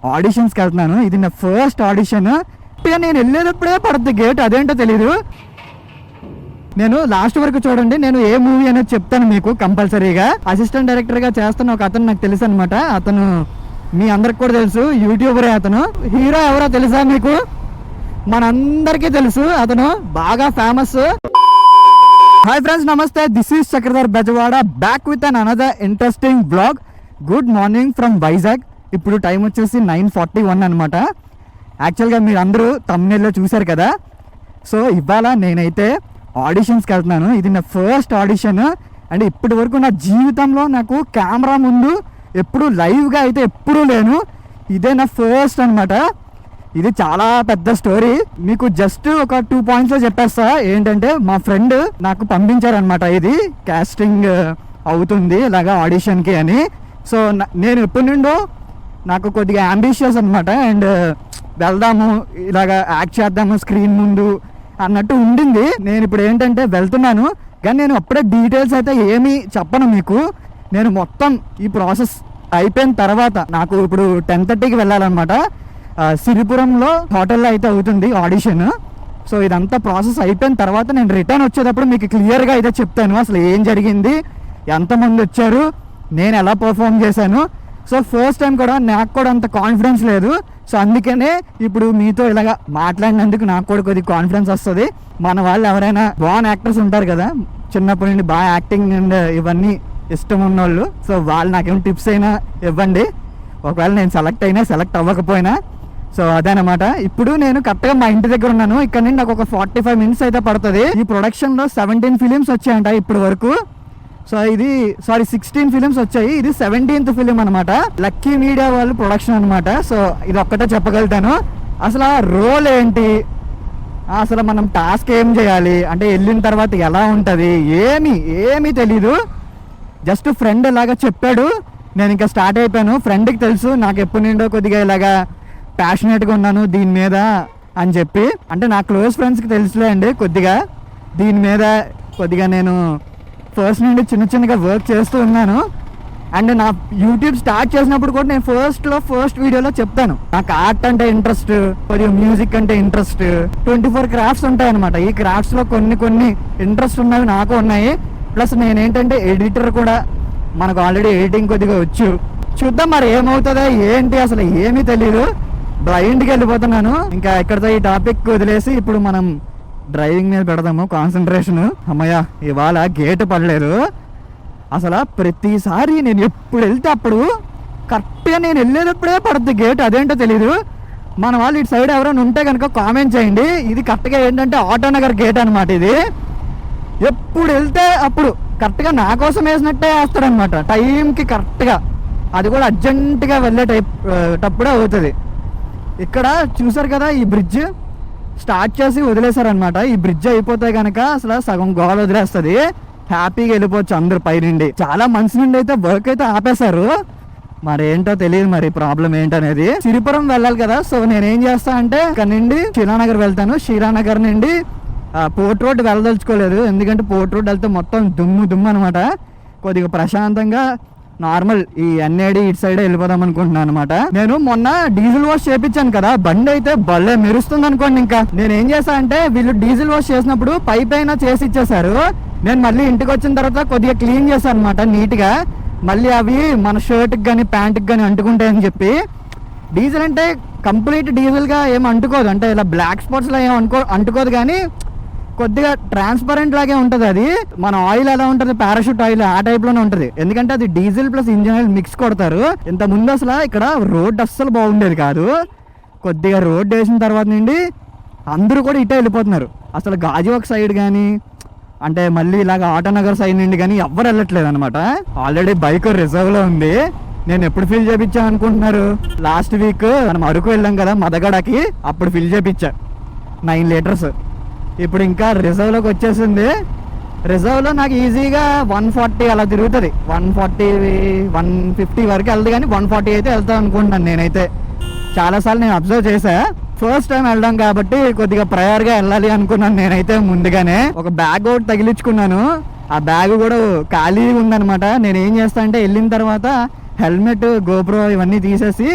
ఆడిషన్స్కి వెళ్తున్నాను. ఇది నా ఫస్ట్ ఆడిషన్. నేను వెళ్ళేటప్పుడే పడుతుంది గేట్, అదేంటో తెలీదు. నేను లాస్ట్ వరకు చూడండి, నేను ఏ మూవీ అనేది చెప్తాను మీకు కంపల్సరీగా. అసిస్టెంట్ డైరెక్టర్ గా చేస్తున్న ఒక అతను నాకు తెలుసు అనమాట. అతను మీ అందరికి కూడా తెలుసు, యూట్యూబరే. అతను హీరో ఎవరో తెలుసా మీకు? మనందరికీ తెలుసు, అతను బాగా ఫేమస్. హాయ్ ఫ్రెండ్స్, నమస్తే. This is Chakradhar Bezawada, back with an another interesting blog. Good morning from Vizag. ఇప్పుడు టైం వచ్చేసి 9:41 అనమాట. యాక్చువల్గా మీరు అందరూ థంబ్నెయిల్లో చూశారు కదా. సో ఇవాళ నేనైతే ఆడిషన్స్కి వెళ్తున్నాను. ఇది నా ఫస్ట్ ఆడిషన్. అండ్ ఇప్పటి వరకు నా జీవితంలో నాకు కెమెరా ముందు ఎప్పుడు లైవ్గా అయితే ఎప్పుడూ లేను. ఇదే నా ఫస్ట్ అనమాట. ఇది చాలా పెద్ద స్టోరీ. మీకు జస్ట్ ఒక 2 పాయింట్స్లో చెప్పేస్తా. ఏంటంటే మా ఫ్రెండ్ నాకు పంపించారనమాట, ఇది కాస్టింగ్ అవుతుంది ఇలాగా ఆడిషన్కి అని. సో నేను ఎప్పటి నుండో నాకు కొద్దిగా అంబిషియస్ అనమాట. అండ్ వెళ్దాము, ఇలాగా యాక్ట్ చేద్దాము స్క్రీన్ ముందు అన్నట్టు ఉండింది. నేను ఇప్పుడు ఏంటంటే వెళ్తున్నాను, కానీ నేను అప్పుడే డీటెయిల్స్ అయితే ఏమీ చెప్పను మీకు. నేను మొత్తం ఈ ప్రాసెస్ అయిపోయిన తర్వాత, నాకు ఇప్పుడు 10:30కి వెళ్ళాలన్నమాట. సిరిపురంలో హోటల్లో అయితే అవుతుంది ఆడిషన్. సో ఇదంతా ప్రాసెస్ అయిపోయిన తర్వాత నేను రిటర్న్ వచ్చేటప్పుడు మీకు క్లియర్గా అయితే చెప్తాను అసలు ఏం జరిగింది, ఎంతమంది వచ్చారు, నేను ఎలా పర్ఫామ్ చేశాను. సో ఫస్ట్ టైం కూడా నాకు కూడా అంత కాన్ఫిడెన్స్ లేదు. సో అందుకనే ఇప్పుడు మీతో ఇలాగా మాట్లాడినందుకు నాకు కూడా కొద్దిగా కాన్ఫిడెన్స్ వస్తుంది. మన వాళ్ళు ఎవరైనా బాన్ యాక్టర్స్ ఉంటారు కదా, చిన్నప్పటి నుండి బాగా యాక్టింగ్ అండ్ ఇవన్నీ ఇష్టం ఉన్నోళ్ళు, సో వాళ్ళు నాకేమైనా టిప్స్ అయినా ఇవ్వండి. ఒకవేళ నేను సెలెక్ట్ అయినా సెలెక్ట్ అవ్వకపోయినా. సో అదేనమాట. ఇప్పుడు నేను కరెక్ట్గా మా ఇంటి దగ్గర ఉన్నాను. ఇక్కడ నుండి నాకు ఒక 45 మినిట్స్ అయితే పడుతుంది. ఈ ప్రొడక్షన్లో 17 ఫిలిమ్స్ వచ్చాయంట ఇప్పటి వరకు. సో ఇది 16 ఫిలిమ్స్ వచ్చాయి. ఇది 17th ఫిలిం అనమాట. లక్కీ మీడియా వాళ్ళు ప్రొడక్షన్ అనమాట. సో ఇది ఒక్కటే చెప్పగలుగుతాను. అసలు ఆ రోల్ ఏంటి, అసలు మనం టాస్క్ ఏం చేయాలి, అంటే వెళ్ళిన తర్వాత ఎలా ఉంటుంది, ఏమీ తెలీదు. జస్ట్ ఫ్రెండ్ ఇలాగా చెప్పాడు, నేను ఇంకా స్టార్ట్ అయిపోయాను. ఫ్రెండ్కి తెలుసు నాకు ఎప్పటి నుండో కొద్దిగా ఇలాగా ప్యాషనేట్గా ఉన్నాను దీని మీద అని చెప్పి. అంటే నా క్లోజ్ ఫ్రెండ్స్కి తెలుసులే అండి కొద్దిగా దీని మీద. కొద్దిగా నేను ఫస్ట్ నుండి చిన్నగా వర్క్ చేస్తూ ఉన్నాను. అండ్ నా యూట్యూబ్ స్టార్ట్ చేసినప్పుడు కూడా నేను ఫస్ట్ వీడియోలో చెప్తాను నాకు ఆర్ట్ అంటే ఇంట్రెస్ట్, కొద్దిగా మ్యూజిక్ అంటే ఇంట్రెస్ట్. 24 క్రాఫ్ట్స్ ఉంటాయి అనమాట. ఈ క్రాఫ్ట్స్లో కొన్ని ఇంట్రెస్ట్ ఉన్నవి నాకు ఉన్నాయి. ప్లస్ నేనేంటంటే ఎడిటర్ కూడా, మనకు ఆల్రెడీ ఎడిటింగ్ కొద్దిగా వచ్చు. చూద్దాం మరి ఏమవుతుందో ఏంటి, అసలు ఏమీ తెలీదు. బ్లైండ్కి వెళ్ళిపోతున్నాను. ఇంకా ఇక్కడతో ఈ టాపిక్ వదిలేసి ఇప్పుడు మనం డ్రైవింగ్ మీద పెడదాము కాన్సన్ట్రేషన్. అమ్మయ్య, ఇవాళ గేట్ పడలేదు. అసలు ప్రతిసారి నేను ఎప్పుడు వెళ్తే అప్పుడు కరెక్ట్గా నేను వెళ్ళేటప్పుడే పడుతుంది గేట్, అదేంటో తెలీదు. మన వాళ్ళు ఇటు సైడ్ ఎవరైనా ఉంటే కనుక కామెంట్ చేయండి. ఇది కరెక్ట్గా ఏంటంటే ఆటోనగర్ గేట్ అనమాట. ఇది ఎప్పుడు వెళ్తే అప్పుడు కరెక్ట్గా నా కోసం వేసినట్టే వేస్తాడనమాట, టైంకి కరెక్ట్గా. అది కూడా అర్జెంటుగా వెళ్ళేటప్పుడే అవుతుంది. ఇక్కడ చూసారు కదా, ఈ బ్రిడ్జ్ స్టార్ట్ చేసి వదిలేశారనమాట. ఈ బ్రిడ్జ్ అయిపోతే కనుక అసలు సగం గోడ వదిలేస్తుంది, హ్యాపీగా వెళ్ళిపోవచ్చు అందరు పైనుండి. చాలా మంత్స్ నుండి అయితే వర్క్ అయితే ఆపేశారు. మరి ఏంటో తెలియదు, మరి ప్రాబ్లం ఏంటనేది. సిరిపురం వెళ్ళాలి కదా. సో నేనేం చేస్తా అంటే ఇక్కడ నుండి శ్రీరానగర్ వెళ్తాను. శ్రీరానగర్ నుండి పోర్ట్ రోడ్ వెళ్ళదలుచుకోలేదు, ఎందుకంటే పోర్ట్ రోడ్ వెళ్తే మొత్తం దుమ్ము అనమాట. కొద్దిగా ప్రశాంతంగా నార్మల్ ఈ ఎన్ఏడి ఇటు సైడ్ వెళ్ళిపోదాం అనుకుంటున్నాను అనమాట. నేను మొన్న డీజిల్ వాష్ చేయించాను కదా, బండి అయితే భలే మెరుస్తుంది అనుకోండి. ఇంకా నేను ఏం చేశా అంటే, వీళ్ళు డీజిల్ వాష్ చేసినప్పుడు పైన చేసి ఇచ్చేసారు. నేను మళ్ళీ ఇంటికి వచ్చిన తర్వాత కొద్దిగా క్లీన్ చేశాను అనమాట నీట్గా. మళ్ళీ అవి మన షర్ట్కి కానీ ప్యాంట్కి కానీ అంటుకుంటాయని చెప్పి. డీజిల్ అంటే కంప్లీట్ డీజిల్గా ఏం అంటుకోదు, అంటే ఇలా బ్లాక్ స్పాట్స్లో ఏం అంటుకోదు, కానీ కొద్దిగా ట్రాన్స్పరెంట్ లాగే ఉంటుంది. అది మన ఆయిల్ ఎలా ఉంటుంది, పారాషూట్ ఆయిల్, ఆ టైప్లోనే ఉంటుంది. ఎందుకంటే అది diesel plus engine oil mix కొడతారు. ఇంత ముందు అసలు ఇక్కడ రోడ్ అస్సలు బాగుండేది కాదు. కొద్దిగా రోడ్ వేసిన తర్వాత నుండి అందరూ కూడా ఇటే వెళ్ళిపోతున్నారు. అసలు గాజువాక సైడ్ కానీ, అంటే మళ్ళీ ఇలాగ ఆటోనగర్ సైడ్ నుండి కానీ ఎవ్వరు వెళ్ళట్లేదు అనమాట. ఆల్రెడీ బైక్ రిజర్వ్లో ఉంది. నేను ఎప్పుడు ఫిల్ చేయించాను అనుకుంటున్నారు? లాస్ట్ వీక్ మనం అరకు వెళ్ళాం కదా మదగడకి, అప్పుడు ఫిల్ చేయించా 9 లీటర్స్. ఇప్పుడు ఇంకా రిజర్వ్లోకి వచ్చేసింది. రిజర్వ్లో నాకు ఈజీగా 140 అలా తిరుగుతుంది. 140, 150 వరకు వెళ్తుంది, కానీ 140 అయితే వెళ్తాను అనుకుంటున్నాను నేనైతే. చాలాసార్లు నేను అబ్జర్వ్ చేశా. ఫస్ట్ టైం వెళ్ళడం కాబట్టి కొద్దిగా ప్రయర్గా వెళ్ళాలి అనుకున్నాను నేనైతే ముందుగానే. ఒక బ్యాగ్ ఒకటి తగిలించుకున్నాను. ఆ బ్యాగ్ కూడా ఖాళీగా ఉందనమాట. నేను ఏం చేస్తా అంటే వెళ్ళిన తర్వాత హెల్మెట్, గోప్రో ఇవన్నీ తీసేసి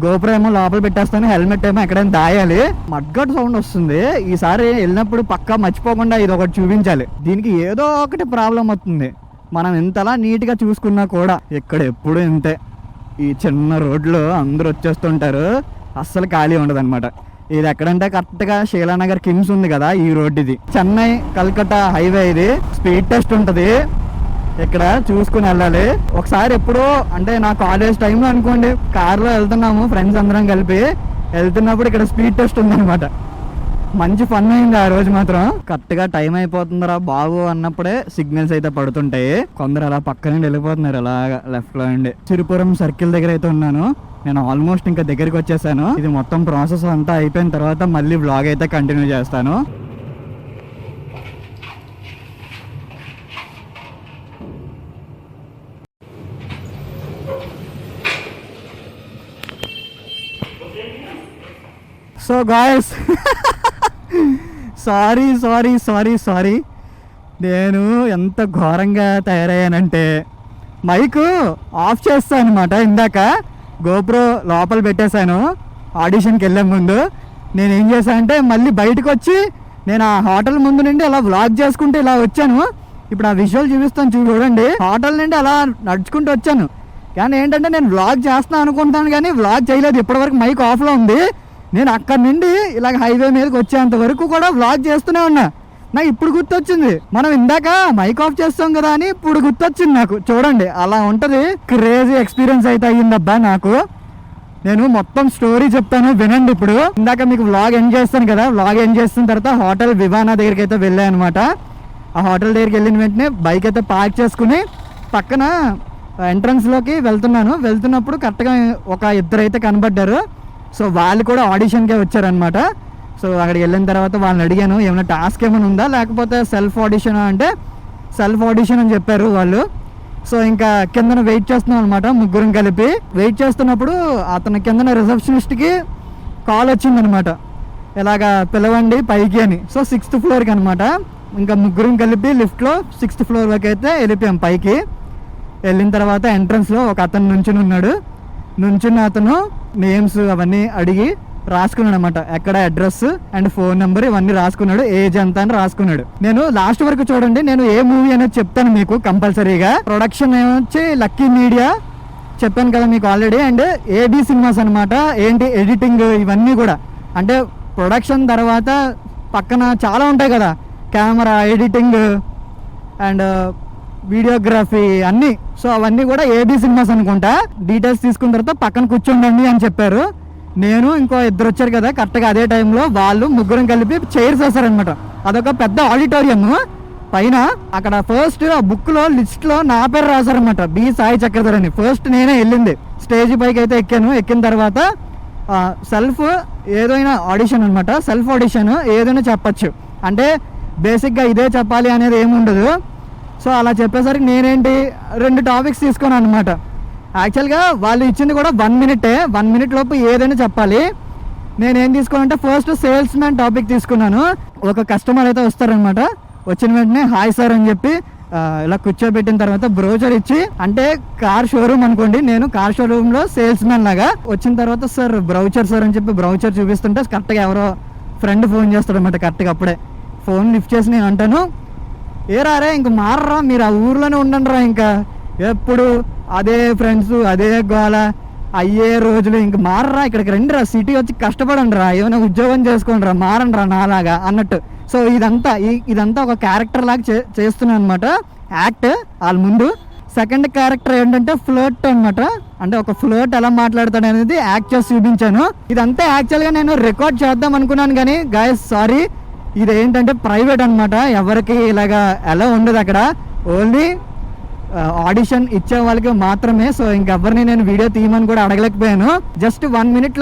గోప్రో ఏమో లోపల పెట్టేస్తాను, హెల్మెట్ ఏమో ఎక్కడైనా దాయాలి. మడ్గట్ సౌండ్ వస్తుంది. ఈసారి వెళ్ళినప్పుడు పక్కా మర్చిపోకుండా ఇది ఒకటి చూపించాలి. దీనికి ఏదో ఒకటి ప్రాబ్లం అవుతుంది. మనం ఇంతలా నీట్గా చూసుకున్నా కూడా ఇక్కడ ఎప్పుడు ఇంతే. ఈ చిన్న రోడ్లో అందరూ వచ్చేస్తుంటారు, అస్సలు ఖాళీ ఉండదు అనమాట. ఇది ఎక్కడంటే కరెక్ట్గా శీలానగర్ కిమ్స్ ఉంది కదా, ఈ రోడ్ ఇది. చెన్నై కల్కట్టా హైవే ఇది. స్పీడ్ టెస్ట్ ఉంటుంది ఇక్కడ, చూసుకుని వెళ్ళాలి. ఒకసారి ఎప్పుడో అంటే నా కాలేజ్ టైంలో అనుకోండి, కార్లో వెళ్తున్నాము ఫ్రెండ్స్ అందరం కలిపి వెళ్తున్నప్పుడు ఇక్కడ స్పీడ్ టెస్ట్ ఉందన్నమాట. మంచి ఫన్ అయింది ఆ రోజు మాత్రం. కరెక్ట్గా టైం అయిపోతుందిరా బాబు అన్నప్పుడే సిగ్నల్స్ అయితే పడుతుంటాయి. కొందరు అలా పక్క నుండి వెళ్ళిపోతున్నారు అలాగా లెఫ్ట్ లో నుండి. సిరిపురం సర్కిల్ దగ్గర అయితే ఉన్నాను నేను. ఆల్మోస్ట్ ఇంకా దగ్గరికి వచ్చేసాను. ఇది మొత్తం ప్రాసెస్ అంతా అయిపోయిన తర్వాత మళ్ళీ వ్లాగ్ అయితే కంటిన్యూ చేస్తాను. సో గాయస్ సారీ నేను ఎంత ఘోరంగా తయారయ్యానంటే, మైకు ఆఫ్ చేస్తాను అనమాట. ఇందాక గోప్రో లోపల పెట్టేశాను ఆడిషన్కి వెళ్ళే ముందు. నేను ఏం చేశానంటే మళ్ళీ బయటకు వచ్చి నేను ఆ హోటల్ ముందు నుండి అలా వ్లాగ్ చేసుకుంటూ ఇలా వచ్చాను. ఇప్పుడు ఆ విజువల్ చూపిస్తాను చూడండి. హోటల్ నుండి అలా నడుచుకుంటూ వచ్చాను. కానీ ఏంటంటే నేను వ్లాగ్ చేస్తాను అనుకుంటాను కానీ వ్లాగ్ చేయలేదు. ఇప్పటివరకు మైక్ ఆఫ్లో ఉంది. నేను అక్కడి నుండి ఇలాగ హైవే మీదకి వచ్చేంత వరకు కూడా వ్లాగ్ చేస్తూనే ఉన్నా. నాకు ఇప్పుడు గుర్తొచ్చింది, మనం ఇందాక మైక్ ఆఫ్ చేస్తాం కదా అని ఇప్పుడు గుర్తొచ్చింది నాకు. చూడండి అలా ఉంటుంది. క్రేజీ ఎక్స్పీరియన్స్ అయితే అయ్యిందబ్బా నాకు. నేను మొత్తం స్టోరీ చెప్తాను వినండి ఇప్పుడు. ఇందాక మీకు వ్లాగ్ ఎండ్ చేస్తాను కదా, వ్లాగ్ ఎండ్ చేసిన తర్వాత హోటల్ వివానా దగ్గరికి అయితే వెళ్ళాను అనమాట. ఆ హోటల్ దగ్గరికి వెళ్ళిన వెంటనే బైక్ అయితే పార్క్ చేసుకుని పక్కన ఎంట్రన్స్లోకి వెళ్తున్నప్పుడు కరెక్ట్గా ఒక ఇద్దరు అయితే కనబడ్డారు. సో వాళ్ళు కూడా ఆడిషన్కే వచ్చారనమాట. సో అక్కడికి వెళ్ళిన తర్వాత వాళ్ళని అడిగాను ఏమైనా టాస్క్ ఏమైనా ఉందా లేకపోతే సెల్ఫ్ ఆడిషన్ అంటే సెల్ఫ్ ఆడిషన్ అని చెప్పారు వాళ్ళు. సో ఇంకా కిందన వెయిట్ చేస్తున్నాం అనమాట ముగ్గురం కలిపి. వెయిట్ చేస్తున్నప్పుడు అతని కిందన రిసెప్షనిస్ట్కి కాల్ వచ్చిందనమాట, ఇలాగా పిలవండి పైకి అని. సో 6th ఫ్లోర్కి అనమాట. ఇంకా ముగ్గురం కలిపి లిఫ్ట్లో 6th ఫ్లోర్ వరకు అయితే వెళ్ళిపోయాం పైకి. వెళ్ళిన తర్వాత ఎంట్రన్స్లో ఒక అతను నుంచున్న అతను నేమ్స్ అవన్నీ అడిగి రాసుకున్నాడు అనమాట. ఎక్కడ అడ్రస్ అండ్ ఫోన్ నెంబర్ ఇవన్నీ రాసుకున్నాడు, ఏజ్ ఎంత అని రాసుకున్నాడు. నేను లాస్ట్ వరకు చూడండి, నేను ఏ మూవీ అనేది చెప్తాను మీకు కంపల్సరీగా. ప్రొడక్షన్ వచ్చి లక్కీ మీడియా చెప్పాను కదా మీకు ఆల్రెడీ. అండ్ ఏబీ సినిమాస్ అనమాట. ఏంటి ఎడిటింగ్ ఇవన్నీ కూడా అంటే ప్రొడక్షన్ తర్వాత పక్కన చాలా ఉంటాయి కదా, కెమెరా ఎడిటింగ్ అండ్ వీడియోగ్రఫీ అన్నీ. సో అవన్నీ కూడా ఏబీ సినిమాస్ అనుకుంటా. డీటెయిల్స్ తీసుకున్న తర్వాత పక్కన కూర్చోండి అని చెప్పారు. నేను ఇంకో ఇద్దరు వచ్చారు కదా కరెక్ట్గా అదే టైంలో వాళ్ళు ముగ్గురం కలిపి చైర్స్ వేస్తారనమాట. అదొక పెద్ద ఆడిటోరియం పైన. అక్కడ ఫస్ట్ ఆ బుక్లో లిస్ట్లో నా పేరు రాశారనమాట, బి సాయి చక్రధర్ అని. ఫస్ట్ నేనే వెళ్ళింది స్టేజ్ పైకి అయితే ఎక్కాను. ఎక్కిన తర్వాత సెల్ఫ్ ఏదైనా ఆడిషన్ అనమాట. సెల్ఫ్ ఆడిషన్ ఏదైనా చెప్పచ్చు, అంటే బేసిక్గా ఇదే చెప్పాలి అనేది ఏమి ఉండదు. సో అలా చెప్పేసరికి నేనేంటి 2 టాపిక్స్ తీసుకున్నాను అనమాట. యాక్చువల్గా వాళ్ళు ఇచ్చింది కూడా 1 minute. 1 minute లోపు ఏదైనా చెప్పాలి. నేనేం తీసుకున్నానంటే ఫస్ట్ సేల్స్ మ్యాన్ టాపిక్ తీసుకున్నాను. ఒక కస్టమర్ అయితే వస్తారనమాట. వచ్చిన వెంటనే హాయ్ సార్ అని చెప్పి ఇలా కూర్చోబెట్టిన తర్వాత బ్రౌచర్ ఇచ్చి, అంటే కార్ షోరూమ్ అనుకోండి, నేను కార్ షోరూంలో సేల్స్ మ్యాన్ లాగా. వచ్చిన తర్వాత సార్ బ్రౌచర్ సార్ అని చెప్పి బ్రౌచర్ చూపిస్తుంటే కరెక్ట్గా ఎవరో ఫ్రెండ్ ఫోన్ చేస్తాడు అనమాట. కరెక్ట్గా అప్పుడే ఫోన్ లిఫ్ట్ చేసి నేను అంటాను, ఏ రారే ఇంక మారరా, మీరు ఆ ఊర్లోనే ఉండండి రా, ఇంకా ఎప్పుడు అదే ఫ్రెండ్స్ అదే గోల అయ్యే రోజులు, ఇంక మారరా, ఇక్కడికి రండి రా, సిటీ వచ్చి కష్టపడండి రా, ఏమైనా ఉద్యోగం చేసుకోండి రా, మారండి రా నాలాగా అన్నట్టు. సో ఇదంతా ఒక క్యారెక్టర్ లాగా చేస్తున్నాను అనమాట, యాక్ట్ వాళ్ళ ముందు. సెకండ్ క్యారెక్టర్ ఏంటంటే ఫ్లర్ట్ అనమాట. అంటే ఒక ఫ్లర్ట్ ఎలా మాట్లాడతాడు అనేది యాక్ట్ చేసి చూపించాను. ఇదంతా యాక్చువల్గా నేను రికార్డ్ చేద్దాం అనుకున్నాను కానీ గాయస్ సారీ, ఇది ఏంటంటే ప్రైవేట్ అనమాట, ఎవరికి ఇలాగా ఎలా ఉండదు అక్కడ, ఓన్లీ ఆడిషన్ ఇచ్చే వాళ్ళకి మాత్రమే. సో ఇంకెవరిని నేను వీడియో తీయమని కూడా అడగలేకపోయాను. జస్ట్ 1 minute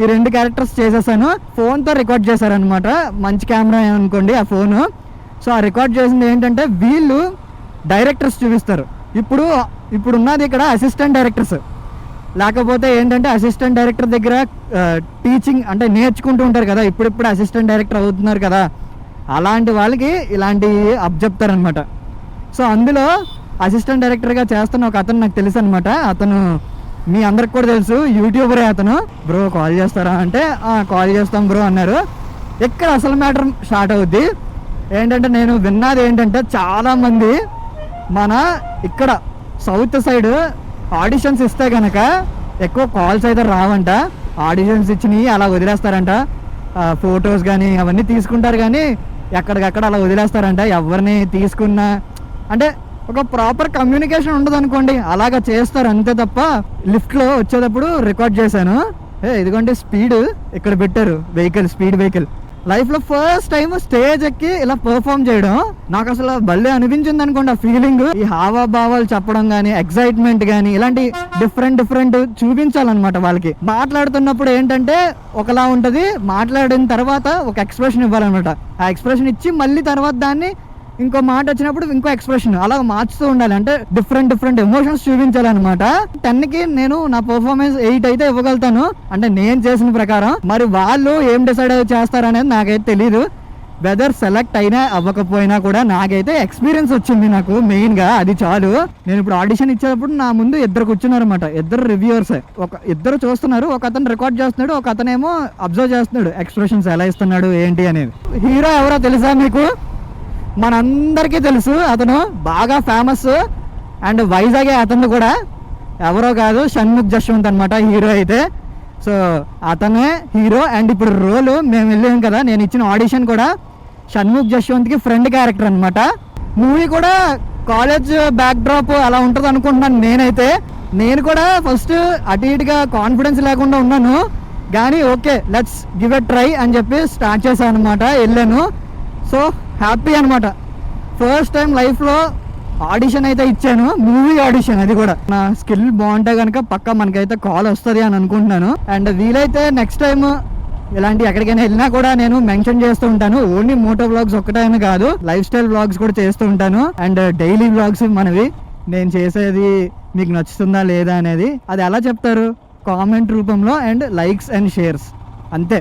ఈ 2 క్యారెక్టర్స్ చేసేసాను. ఫోన్తో రికార్డ్ చేశారనమాట, మంచి కెమెరా అనుకోండి ఆ ఫోను. సో ఆ రికార్డ్ చేసింది ఏంటంటే వీళ్ళు డైరెక్టర్స్ చూపిస్తారు. ఇప్పుడు ఉన్నది ఇక్కడ అసిస్టెంట్ డైరెక్టర్స్. లేకపోతే ఏంటంటే అసిస్టెంట్ డైరెక్టర్ దగ్గర టీచింగ్ అంటే నేర్చుకుంటూ ఉంటారు కదా, ఇప్పుడు అసిస్టెంట్ డైరెక్టర్ అవుతున్నారు కదా, అలాంటి వాళ్ళకి ఇలాంటివి అబ్జెప్తారనమాట. సో అందులో అసిస్టెంట్ డైరెక్టర్గా చేస్తున్న ఒక అతను నాకు తెలుసు అనమాట. అతను మీ అందరికి కూడా తెలుసు, యూట్యూబరే అతను. బ్రో కాల్ చేస్తారా అంటే కాల్ చేస్తాం బ్రో అన్నారు. ఇక్కడ అసలు మ్యాటర్ స్టార్ట్ అవుద్ది. ఏంటంటే నేను విన్నది ఏంటంటే చాలామంది మన ఇక్కడ సౌత్ సైడ్ ఆడిషన్స్ ఇస్తే కనుక ఎక్కువ కాల్స్ అయితే రావంట. ఆడిషన్స్ ఇచ్చినవి అలా వదిలేస్తారంట. ఫొటోస్ కానీ అవన్నీ తీసుకుంటారు కానీ ఎక్కడికక్కడ అలా వదిలేస్తారంట. ఎవరిని తీసుకున్నా అంటే ఒక ప్రాపర్ కమ్యూనికేషన్ ఉండదు అనుకోండి, అలాగా చేస్తారు అంతే తప్ప. లిఫ్ట్లో వచ్చేటప్పుడు రికార్డ్ చేశాను. ఇదిగోండి స్పీడ్ ఇక్కడ పెట్టారు, వెహికల్ స్పీడ్ వెహికల్. లైఫ్లో ఫస్ట్ టైం స్టేజ్ ఎక్కి ఇలా పర్ఫామ్ చేయడం నాకు అసలు భలే అనిపించింది అనుకోండి. ఆ ఫీలింగ్, ఈ హావాభావాలు చెప్పడం కానీ, ఎక్సైట్మెంట్ కానీ ఇలాంటి డిఫరెంట్ చూపించాలన్నమాట వాళ్ళకి. మాట్లాడుతున్నప్పుడు ఏంటంటే ఒకలా ఉంటుంది, మాట్లాడిన తర్వాత ఒక ఎక్స్ప్రెషన్ ఇవ్వాలన్నమాట. ఆ ఎక్స్ప్రెషన్ ఇచ్చి మళ్ళీ తర్వాత దాన్ని ఇంకో మాట వచ్చినప్పుడు ఇంకో ఎక్స్ప్రెషన్ అలా మార్చుతూ ఉండాలి. అంటే డిఫరెంట్ ఎమోషన్స్ చూపించాలన్నమాట. 10కి నేను నా పర్ఫార్మెన్స్ 8 అయితే ఇవ్వగలుగుతాను, అంటే నేను చేసిన ప్రకారం. మరి వాళ్ళు ఏం డిసైడ్ చేస్తారనేది నాకైతే తెలీదు. వెదర్ సెలెక్ట్ అయినా అవ్వకపోయినా కూడా నాకైతే ఎక్స్పీరియన్స్ వచ్చింది. నాకు మెయిన్ గా అది చాలు. నేను ఇప్పుడు ఆడిషన్ ఇచ్చేటప్పుడు నా ముందు ఇద్దరు కూర్చున్నారు అనమాట, ఇద్దరు రివ్యూవర్స్. ఇద్దరు చూస్తున్నారు, ఒక అతను రికార్డ్ చేస్తున్నాడు, ఒక అతనేమో అబ్జర్వ్ చేస్తున్నాడు ఎక్స్ప్రెషన్స్ ఎలా ఇస్తున్నాడు ఏంటి అనేది. హీరో ఎవరో తెలుసా మీకు? మనందరికీ తెలుసు, అతను బాగా ఫేమస్. అండ్ వైజాగే అతను కూడా, ఎవరో కాదు షణ్ముఖ్ జశ్వంత్ అనమాట హీరో అయితే. సో అతనే హీరో. అండ్ ఇప్పుడు రోలు మేము వెళ్ళాం కదా, నేను ఇచ్చిన ఆడిషన్ కూడా షణ్ముఖ్ జశ్వంత్కి ఫ్రెండ్ క్యారెక్టర్ అనమాట. మూవీ కూడా కాలేజ్ బ్యాక్ డ్రాప్ అలా ఉంటుంది అనుకుంటున్నాను నేనైతే. నేను కూడా ఫస్ట్ అటు ఇటుగా కాన్ఫిడెన్స్ లేకుండా ఉన్నాను, కానీ okay let's give a try అని చెప్పి స్టార్ట్ చేశాను అనమాట. వెళ్ళాను. సో హ్యాపీ అనమాట. ఫస్ట్ టైం లైఫ్లో ఆడిషన్ అయితే ఇచ్చాను, మూవీ ఆడిషన్. అది కూడా నా స్కిల్ బాగుంటే కనుక పక్కా మనకైతే కాల్ వస్తుంది అని అనుకుంటున్నాను. అండ్ వీలైతే నెక్స్ట్ టైం ఇలాంటి ఎక్కడికైనా వెళ్ళినా కూడా నేను మెన్షన్ చేస్తూ ఉంటాను. ఓన్లీ మోటో వ్లాగ్స్ ఒక్కటైనా కాదు, లైఫ్ స్టైల్ వ్లాగ్స్ కూడా చేస్తూ ఉంటాను. అండ్ డైలీ వ్లాగ్స్ మనవి. నేను చేసేది మీకు నచ్చుతుందా లేదా అనేది అది ఎలా చెప్తారు? కామెంట్ రూపంలో అండ్ లైక్స్ అండ్ షేర్స్, అంతే.